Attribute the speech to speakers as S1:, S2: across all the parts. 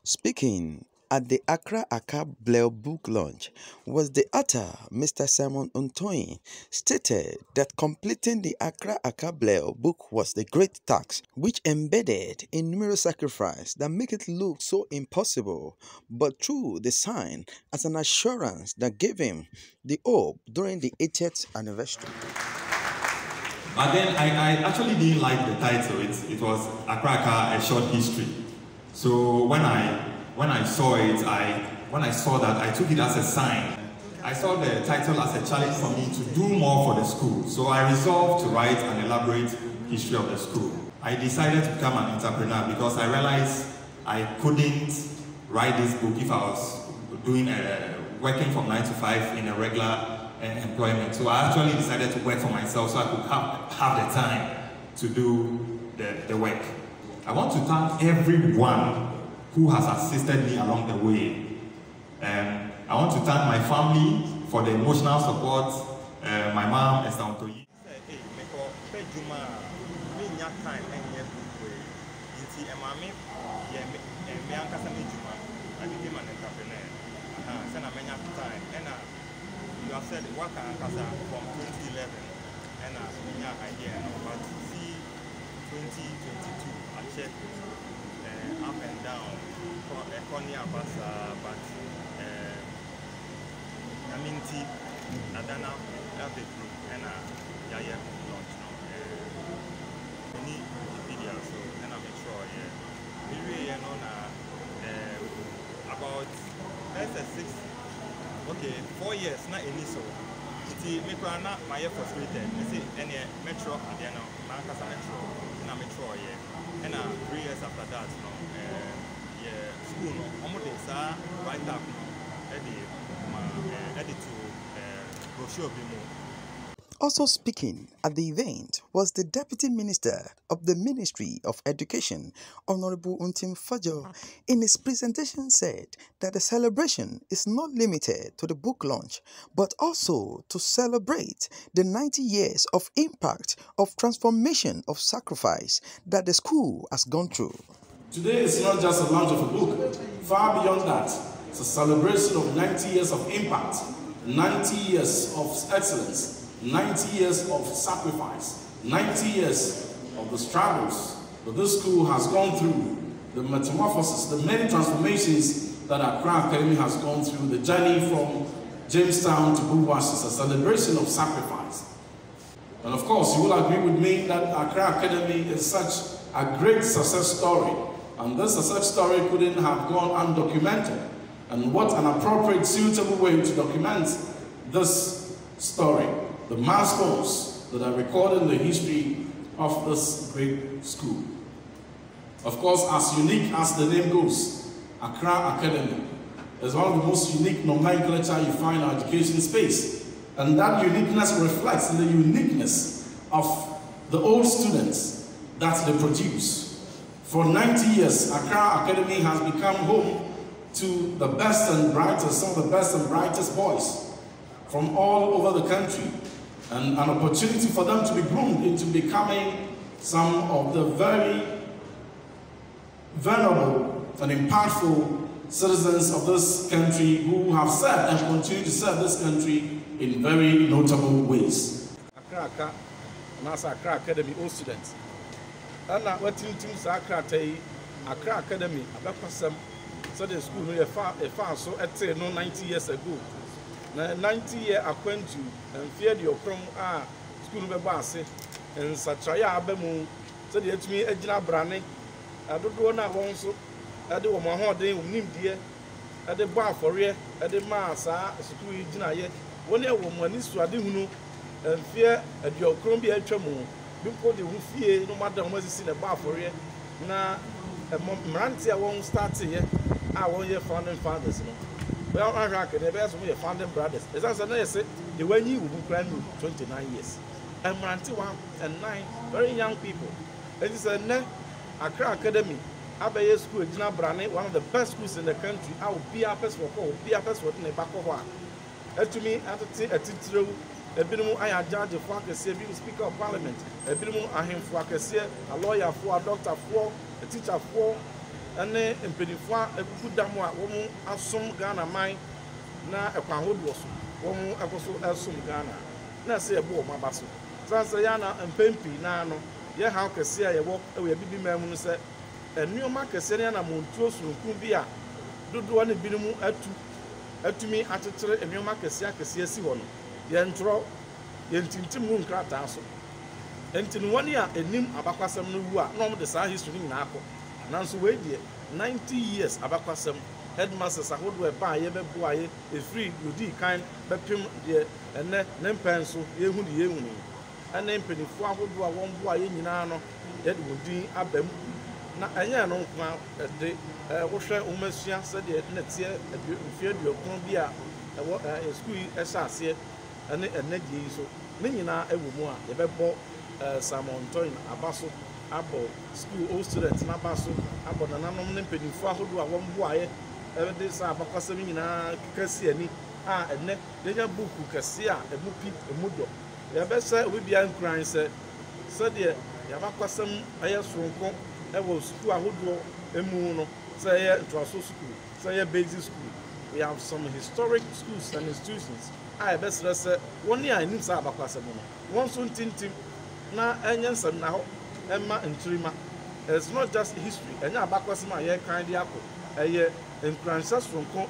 S1: Speaking at the Accra Aca Bleoo book launch was the author, Mr. Hon.Ntim, stated that completing the Accra Aca Bleoo book was the great task, which embedded in numerous sacrifices that make it look so impossible, but through the sign as an assurance that gave him the hope during the 80th anniversary.
S2: But then I actually didn't like the title. It was Accra Aca, a short history. So when I saw it, when I saw that, I took it as a sign. I saw the title as a challenge for me to do more for the school. So I resolved to write an elaborate history of the school. I decided to become an entrepreneur because I realized I couldn't write this book if I was doing working from 9 to 5 in a regular employment. So I actually decided to work for myself so I could have the time to do the work. I want to thank everyone who has assisted me along the way. I want to thank my family for the emotional support, my mom, Hon.Ntim. You have said work from 2011 and idea but see 2022 I checked up and down but Hon.Ntim Adana have a group and Yaya launch now any Wikipedia so then I make sure we about SS6 okay, 4 years, not any so. It's make my year frustrated. I say any metro at the end of Mancasa Metro, and I metro, yeah. And 3 years after that, no, yeah, school, no, almost right up, edit to brochure more.
S1: Also speaking at the event was the Deputy Minister of the Ministry of Education, Honorable Hon.Ntim Fordjour. In his presentation said that the celebration is not limited to the book launch, but also to celebrate the 90 years of impact of transformation of sacrifice that the school has gone through.
S3: Today is not just a launch of a book, far beyond that. It's a celebration of 90 years of impact, 90 years of excellence, 90 years of sacrifice, 90 years of the struggles that this school has gone through, the metamorphosis, the many transformations that Accra Academy has gone through, the journey from Jamestown to Buwash is a celebration of sacrifice. And of course, you will agree with me that Accra Academy is such a great success story. And this success story couldn't have gone undocumented. And what an appropriate, suitable way to document this story. The milestones that are recorded in the history of this great school. Of course, as unique as the name goes, Accra Academy is one of the most unique nomenclature you find in our education space. And that uniqueness reflects in the uniqueness of the old students that they produce. For 90 years, Accra Academy has become home to the best and brightest, some of the best and brightest boys from all over the country. And an opportunity for them to be groomed into becoming some of the very venerable and impactful citizens of this country who have served and continue to serve this country in very notable ways.
S4: Accra Aca and as Accra Academy all students. And what Hon.Ntim Accra Academy, so the school no far so at 90 years ago. 90-year acquaintu and fear the okrom school be baase and satraya abemu so the etumi agina brane adodo na won so ade wo mahoden nim die ade ba afore ade ma sa school gina ye woni e wo mani suade hunu and fear ade okrom bi atwamu bipo de hu fie no madam masisi na ba afore na mranti a won start ye won ye founding fathers no. Well, Accra Academy has some founding brothers. As I say, the way you will plan 29 years. And 91 very young people. It is a Accra Academy. Abbey School, Gina Brane, one of the best schools in the country. I will be a best for all, be a best for in the back of one. And to me, I take a teacher, a minimum I judge for a speaker of parliament, a minimum I him for a lawyer for a doctor for a teacher for ɛne mpanimfoɔ a ɛkuku da mu a wɔn asom Ghana man na ɛkwan ahodoɔ so wɔn ɛkɔ so ɛsom Ghana na ɛsɛ yɛbɔ wɔn aba so san sɛ yɛn na mpɛn pii naa no yɛ ha kɛseɛ a yɛwɔ ɛwɔ yɛ bibi mɛn mu no sɛ nneɛma kɛseɛ ne anamontuo soronko bi a dodoɔ ne binom atumi akyekyere nneɛma kɛseɛ si hɔ no yɛntwerɛ yɛntintim mu nkrataa so nti no wɔn a anim abakwasɛm no wu a na wɔn de saa history no nyinaa akɔ nanso wei deɛ 90 years abakwasɛm headmasters ahodoɔ ɛbaa yɛbɛboa yɛ efiri yodi kan bɛpem deɛ ɛnɛ ne mpɛn so yɛhu de yɛhu no ɛne mpanimfoɔ ahodoɔ a wɔn boa yɛ nyinaa no yɛde wɔn din aba mu na ɛnyɛ no nko a ɛde wohwɛ wɔn asua sɛdeɛ ne teɛ mfeɛ aduɔkron bi a ɛwɔ school yi ɛhyɛ aseɛ ɛne ɛnɛ deɛ yi so ne nyinaa ɛwɔ mu a yɛbɛbɔ Hon.Ntim aba so abɔ school old students n'aba so abɔ nananom ne mpanimfoɔ ahodoɔ a wɔn boa yɛ ɛde saa abakwasɛm nyinaa kɛse ani a ɛnɛ yɛnya buku kɛse a ɛmu pi ɛmu dɔ yɛbɛhyɛ obi bia nkuran sɛdeɛ yɛabakwasɛm ɛyɛ soronko ɛwɔ school ahodoɔ emu no sɛ ɛyɛ ntoaso school sɛ ɛyɛ basic school we have some historic schools and institutions a yɛbɛsrɛ sɛ wɔn a anim saa abakwasɛm no wɔn nso ntintim na ɛnyɛ nsɛm na hɔ ɛma ntirima it's not just history ɛnyɛ abakwasɛm a yɛkan de akɔ ɛyɛ nkuranhyɛ soronko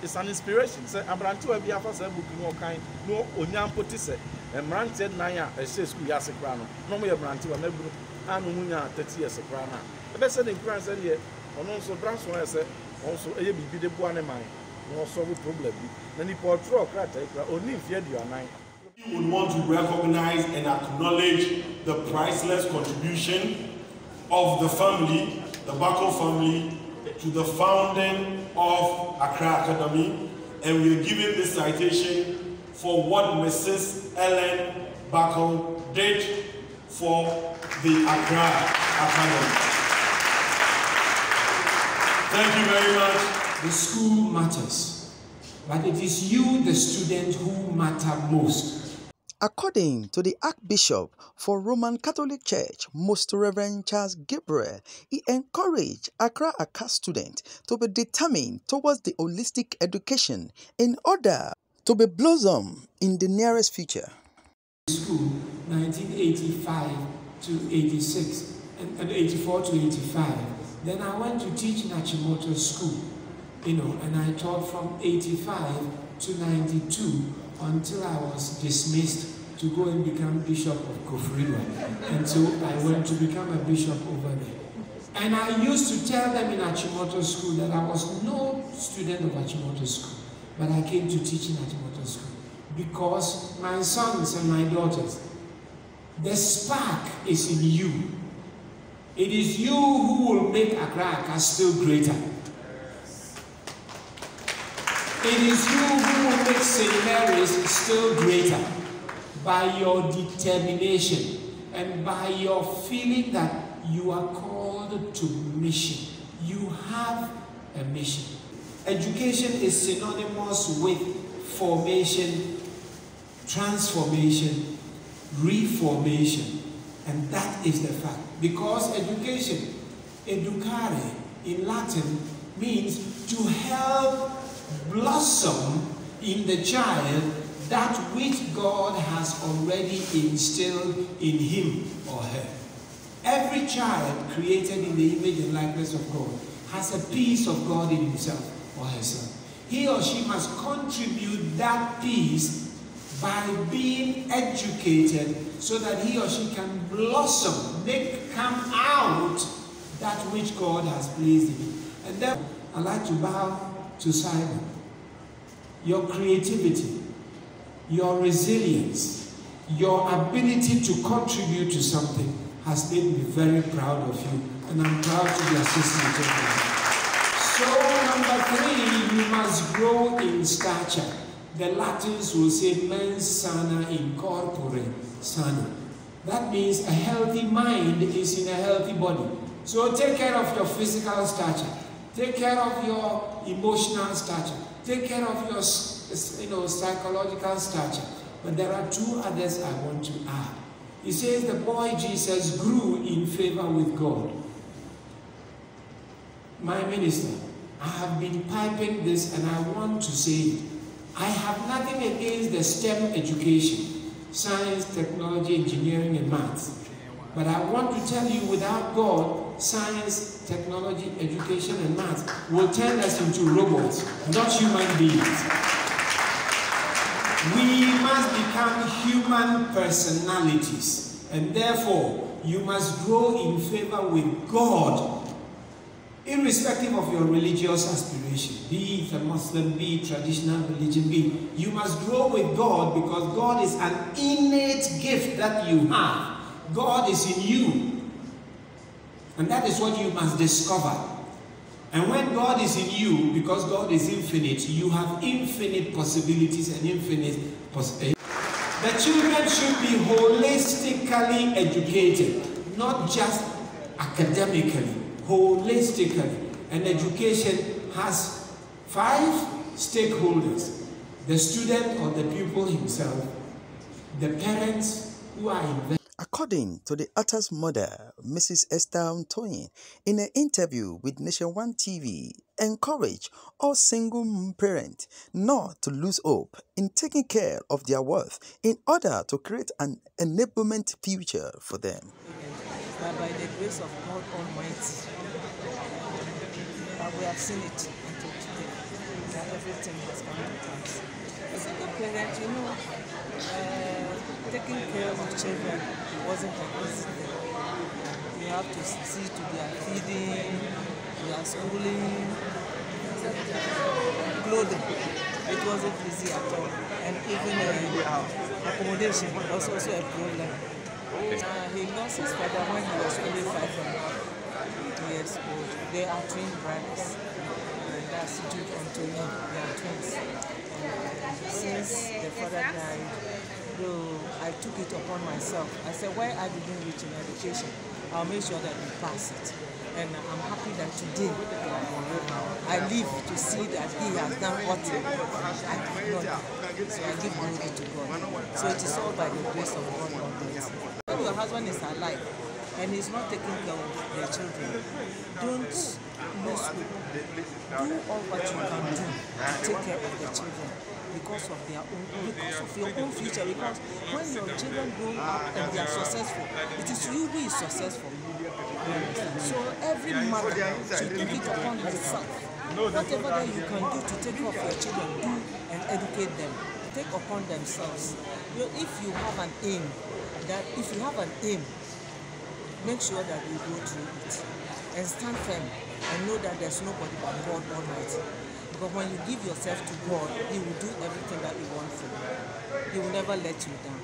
S4: it's an inspiration sɛ aberantewa bi afa saa buku no ɔkan na onyampo te sɛ mmeranteɛ nan a ɛhyɛ school yɛ ase koraa no na wɔn yɛ mmerantewa mɛburu a no mu nya 30 years koraa no a ɛbɛsɛ ne nkuranhyɛ deɛ ɔno nso branso yɛ sɛ ɔno nso ɛyɛ biribi de boa ne man na ɔsɔre problem bi na nipa ɔtwerɛ krataa yi koraa ɔni mfeɛ aduanan.
S3: We would want to recognize and acknowledge the priceless contribution of the family, the Bako family, to the founding of Accra Academy, and we are giving this citation for what Mrs. Ellen Bako did for the Accra Academy. Thank you very much.
S5: The school matters, but it is you, the student, who matter most.
S1: According to the Archbishop for Roman Catholic Church, Most Reverend Charles Gabriel, he encouraged Accra Aca students to be determined towards the holistic education in order to be blossom in the nearest future.
S5: School 1985 to 86 and 84 to 85. Then I went to teach in Achimota School, and I taught from 85 to 92 until I was dismissed to go and become Bishop of Kofriwa. And so I went to become a bishop over there. And I used to tell them in Achimota School that I was no student of Achimota School, but I came to teach in Achimota School because my sons and my daughters, the spark is in you. It is you who will make Accra Aca still greater. It is you who will make St. Mary's still greater by your determination and by your feeling that you are called to mission. You have a mission. Education is synonymous with formation, transformation, reformation, and that is the fact. Because education, educare in Latin, means to help blossom in the child that which God has already instilled in him or her. Every child created in the image and likeness of God has a piece of God in himself or herself. He or she must contribute that piece by being educated so that he or she can blossom, come out that which God has placed in him. And then I'd like to bow to Simon. Your creativity, your resilience, your ability to contribute to something has made me very proud of you, and I'm proud to be assistant of you. So number 3, you must grow in stature. The Latins will say mens sana in corpore sano. That means a healthy mind is in a healthy body. So take care of your physical stature. Take care of your emotional stature. Take care of your psychological stature. But there are 2 others I want to add. He says the boy Jesus grew in favor with God. my minister, I have been piping this and I want to say it. I have nothing against the STEM education, science, technology, engineering, and maths. But I want to tell you, without God, science, technology, education, and maths will turn us into robots, not human beings. We must become human personalities, and therefore you must grow in favor with God, irrespective of your religious aspiration, be it a Muslim, be it traditional religion, you must grow with God, because God is an innate gift that you have. God is in you, and that is what you must discover. And when God is in you, because God is infinite, you have infinite possibilities and infinite possibilities. The children should be holistically educated, not just academically, holistically. And education has 5 stakeholders: the student or the pupil himself, the parents who are invested.
S1: According to the Atta's mother, Mrs. Esther Hon.Ntim, in an interview with Nation One TV, encouraged all single parents not to lose hope in taking care of their wealth in order to create an enablement future for them.
S6: That by the grace of God Almighty, we have seen it until today, that everything has come to pass. As a good parent, you know, taking care of children wasn't an easy thing. You have to see to their feeding, their schooling, clothing. It wasn't easy at all. And even accommodation was also a problem. He lost his father when he was only 5 years old. They are twin brothers. And that's Jude and Tony. They are twins. And since the father died, though I took it upon myself. I said, why I didn't reach in education, I'll make sure that we pass it. And I'm happy that today I live to see that he has done what I could not do. So I give glory to God. So it is all by the grace of God Almighty. When your husband is alive and he's not taking care of their children, don't lose hope. Do all what you can do to take care of the children. Because of their own, because of your own future. Because when your children grow up and they are successful, it is you who is successful. So every mother should take it upon herself. Whatever that you can do to take care of your children, do and educate them. Take upon themselves. If you have an aim, make sure that you go through it and stand firm and know that there's nobody but God Almighty. Because when you give yourself to God, He will do everything that He wants for you. He will never let you down.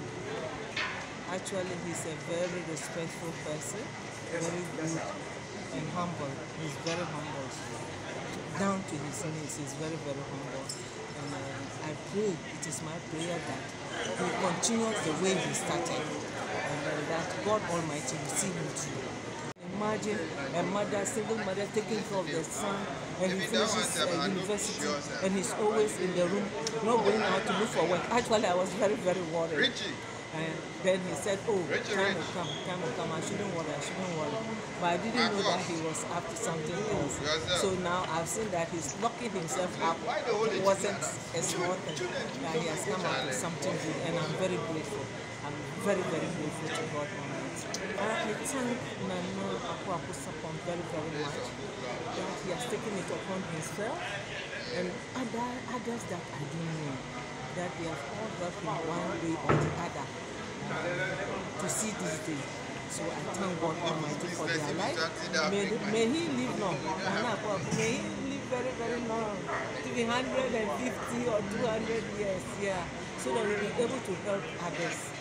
S6: Actually, he's a very respectful person, very good and humble. He's very humble. Down to his knees, he's very, very humble. And I pray, it is my prayer that he continues the way he started. And that God Almighty will see him through. Imagine a mother, single mother, taking care of their son, and he finishes university, and he's always in the room, not going out to look for work. Actually, I was very, very worried. And then he said, oh, time will come, I shouldn't worry. But I didn't know that he was up to something else. So now I've seen that he's locking himself up. It wasn't a small thing, that he has come up with something good, and I'm very grateful. I'm very, very grateful to God Almighty. I thank Nana Accra very, very much that he has taken it upon himself, and others that I don't know, that they have all helped in one way or the other to see this day. So I thank God Almighty for their life. May he live long. May he live very, very long. To be 150 or 200 years, yeah. So that we'll be able to help others.